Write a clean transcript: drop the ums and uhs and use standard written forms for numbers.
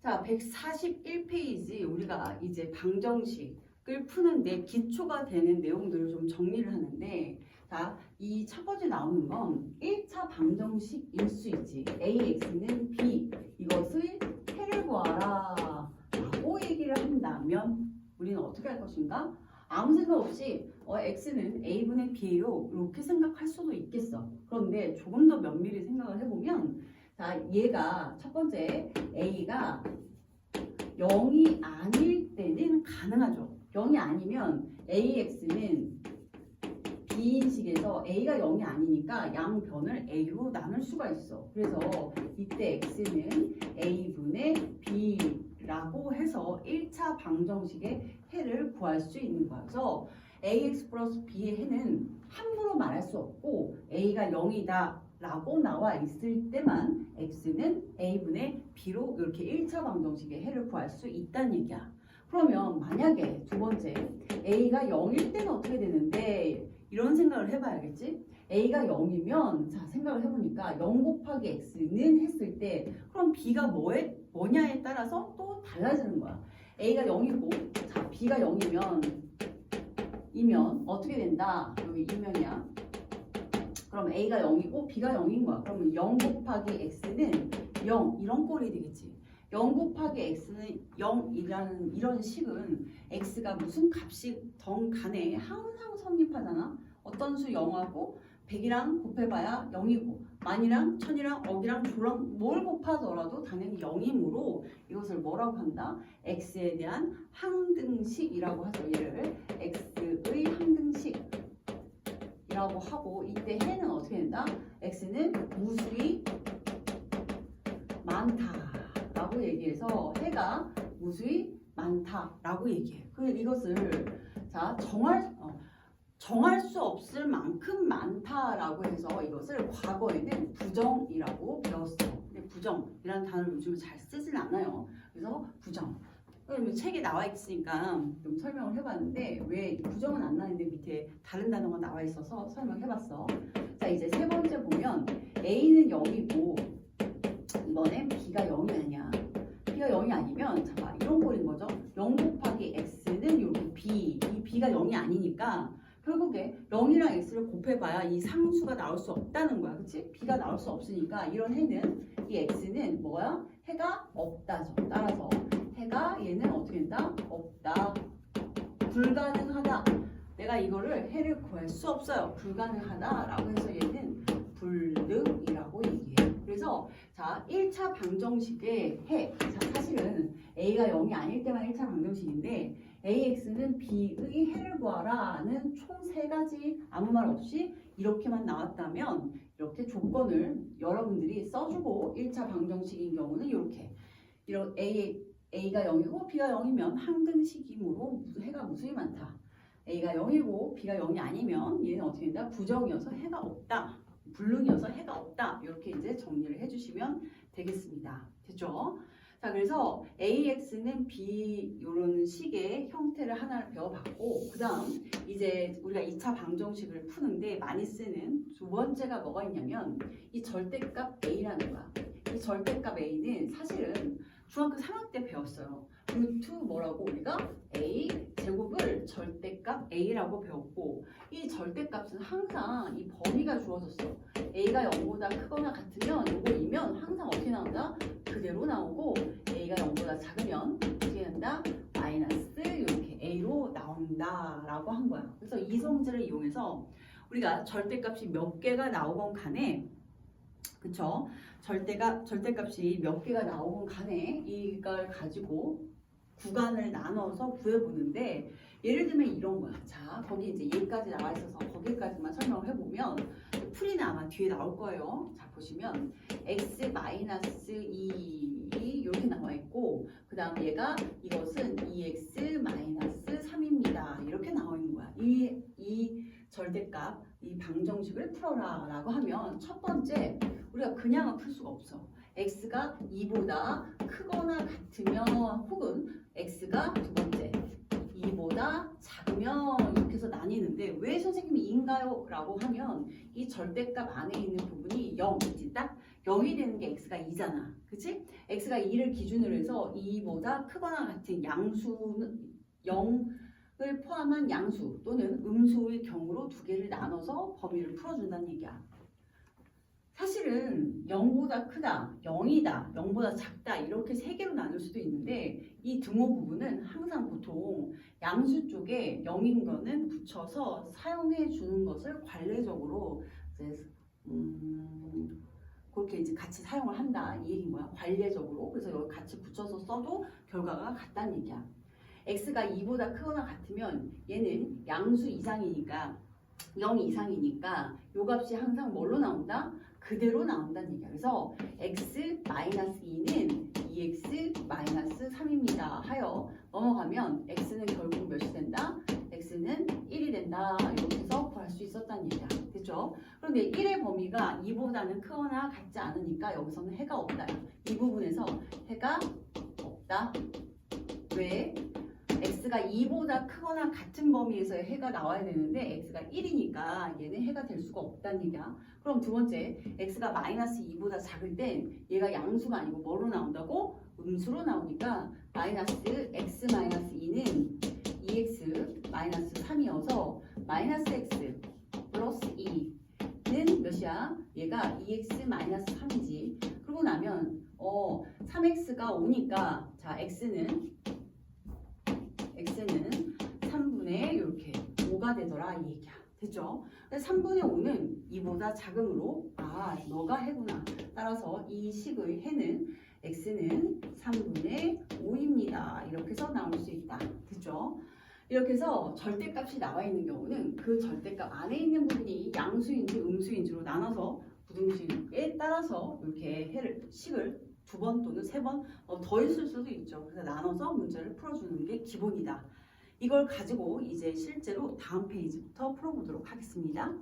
자, 141페이지 우리가 이제 방정식을 푸는데 기초가 되는 내용들을 좀 정리를 하는데, 자, 이 첫 번째 나오는 건 1차 방정식일 수 있지. AX는 B, 이것을 해를 구하라 라고 얘기를 한다면 우리는 어떻게 할 것인가? 아무 생각 없이 X는 A분의 B예요 이렇게 생각할 수도 있겠어. 그런데 조금 더 면밀히 생각을 해보면, 자, 얘가 첫 번째 A가 0이 아닐 때는 가능하죠. 0이 아니면 AX는 B인식에서 A가 0이 아니니까 양변을 A로 나눌 수가 있어. 그래서 이때 X는 A분의 B라고 해서 1차 방정식의 해를 구할 수 있는 거야. 그래서 AX 플러스 B의 해는 함부로 말할 수 없고 A가 0이다 라고 나와 있을 때만 X는 A분의 B로 이렇게 1차 방정식의 해를 구할 수 있다는 얘기야. 그러면 만약에 두 번째 A가 0일 때는 어떻게 되는데, 이런 생각을 해봐야겠지? A가 0이면 자, 생각을 해보니까 0 곱하기 X는 했을 때 그럼 B가 뭐냐에 따라서 또 달라지는 거야. A가 0이고 자, B가 0이면 이면 어떻게 된다? 여기 이면이야. 그럼 A가 0이고 B가 0인 거야. 그러면 0 곱하기 X는 0 이런 꼴이 되겠지. 0 곱하기 X는 0이라는 이런 식은 X가 무슨 값이든 간에 항상 성립하잖아. 어떤 수 0하고 100이랑 곱해봐야 0이고 만이랑 천이랑 억이랑 조랑 뭘 곱하더라도 당연히 0이므로 이것을 뭐라고 한다? X에 대한 항등식이라고 하죠. 얘를 X의 항등식 이라고 하고, 이때 해는 어떻게 된다? X는 무수히 많다라고 얘기해서 해가 무수히 많다라고 얘기해. 이것을 자 정할 수 없을 만큼 많다라고 해서 이것을 과거에는 부정이라고 배웠어. 근데 부정이라는 단어를 요즘 잘 쓰진 않아요. 그래서 부정. 책에 나와 있으니까 좀 설명을 해봤는데 왜 부정은 안 나는데 밑에 다른 단어가 나와 있어서 설명해봤어. 자, 이제 세 번째 보면 A는 0이고 이번엔 B가 0이 아니야. B가 0이 아니면 자, 이런 꼴인 거죠. 0 곱하기 X는 이렇게 B, 이 B가 0이 아니니까 결국에 0이랑 X를 곱해봐야 이 상수가 나올 수 없다는 거야. 그치? B가 나올 수 없으니까 이런 해는 이 X는 뭐야? 해가 없다죠. 따라서 해가 얘는 어떻게 된다? 없다. 불가능하다. 내가 이거를 해를 구할 수 없어요. 불가능하다라고 해서 얘는 불능이라고 얘기해요. 그래서 자, 1차 방정식의 해. 자, 사실은 A가 0이 아닐 때만 1차 방정식인데 AX는 B의 해를 구하라는 총 3가지 아무 말 없이 이렇게만 나왔다면 이렇게 조건을 여러분들이 써주고 1차 방정식인 경우는 이렇게 A가 0이고 B가 0이면 항등식이므로 해가 무수히 많다. A가 0이고 B가 0이 아니면 얘는 어떻게 된다? 부정이어서 해가 없다. 불능이어서 해가 없다. 이렇게 이제 정리를 해주시면 되겠습니다. 됐죠? 자, 그래서 AX는 B 이런 식의 형태를 하나를 배워봤고, 그 다음 이제 우리가 2차 방정식을 푸는데 많이 쓰는 두 번째가 뭐가 있냐면 이 절대값 A라는 거야. 이 절대값 A는 사실은 중학교 3학년 때 배웠어요. 루트 뭐라고 우리가 A 제곱을 절대값 A라고 배웠고, 이 절대값은 항상 이 범위가 주어졌어. A가 0보다 크거나 같으면 이거이면 항상 어떻게 나온다? 그대로 나오고 A가 0보다 작으면 어떻게 한다? 마이너스 이렇게 A로 나온다라고 한 거야. 그래서 이 성질을 이용해서 우리가 절대값이 몇 개가 나오건 간에, 그쵸? 절대값이 몇 개가 나오건 간에 이걸 가지고 구간을 나눠서 구해보는데, 예를 들면 이런 거야. 자, 거기 이제 얘까지 나와 있어서 거기까지만 설명을 해보면 풀이는 아마 뒤에 나올 거예요. 자, 보시면 x-2 이렇게 나와 있고, 그 다음 얘가 이것은 2x-3입니다. 이렇게 나와 있는 거야. 이 절대값, 이 방정식을 풀어라 라고 하면 첫 번째, 우리가 그냥은 풀 수가 없어. x가 2보다 크거나 같으면, 혹은 x가 두 번째 2보다 작으면 이렇게 해서 나뉘는데, 왜 선생님이 2인가요? 라고 하면 이 절대값 안에 있는 부분이 0이지. 딱 0이 되는 게 x가 2잖아. 그치? x가 2를 기준으로 해서 2보다 크거나 같은 양수는 0을 포함한 양수 또는 음수의 경우로 두 개를 나눠서 범위를 풀어준다는 얘기야. 사실은 0보다 크다, 0이다, 0보다 작다 이렇게 세 개로 나눌 수도 있는데 이 등호 부분은 항상 보통 양수 쪽에 0인 거는 붙여서 사용해 주는 것을 관례적으로 이제 그렇게 이제 같이 사용을 한다 이 얘기인 거야. 관례적으로. 그래서 여기 같이 붙여서 써도 결과가 같다는 얘기야. x가 2보다 크거나 같으면 얘는 양수 이상이니까 0 이상이니까 요 값이 항상 뭘로 나온다? 그대로 나온다는 얘기야. 그래서 x-2는 2x-3입니다 하여 넘어가면 x는 결국 몇이 된다? x는 1이 된다. 이렇게 해서 구할 수 있었다는 얘기야. 됐죠? 그런데 1의 범위가 2보다는 크거나 같지 않으니까 여기서는 해가 없다. 이 부분에서 해가 없다. 왜? x가 2보다 크거나 같은 범위에서의 해가 나와야 되는데 x가 1이니까 얘는 해가 될 수가 없다는 얘기야. 그럼 두 번째, x가 마이너스 2보다 작을 땐 얘가 양수가 아니고 뭐로 나온다고? 음수로 나오니까 마이너스 x 마이너스 2는 2x 마이너스 3이어서 마이너스 x 플러스 2는 몇이야? 얘가 2x 마이너스 3이지. 그러고 나면 3x가 5니까 자 x는 3분의 이렇게 5가 되더라 이 얘기야. 됐죠? 3분의 5는 2보다 작으므로 너가 해구나. 따라서 이 식의 해는 x는 3분의 5입니다. 이렇게 해서 나올 수 있다. 됐죠? 이렇게 해서 절대값이 나와 있는 경우는 그 절대값 안에 있는 부분이 양수인지 음수인지로 나눠서 부등식에 따라서 이렇게 식을 2번 또는 3번 더 있을 수도 있죠. 그래서 나눠서 문제를 풀어주는 게 기본이다. 이걸 가지고 이제 실제로 다음 페이지부터 풀어보도록 하겠습니다.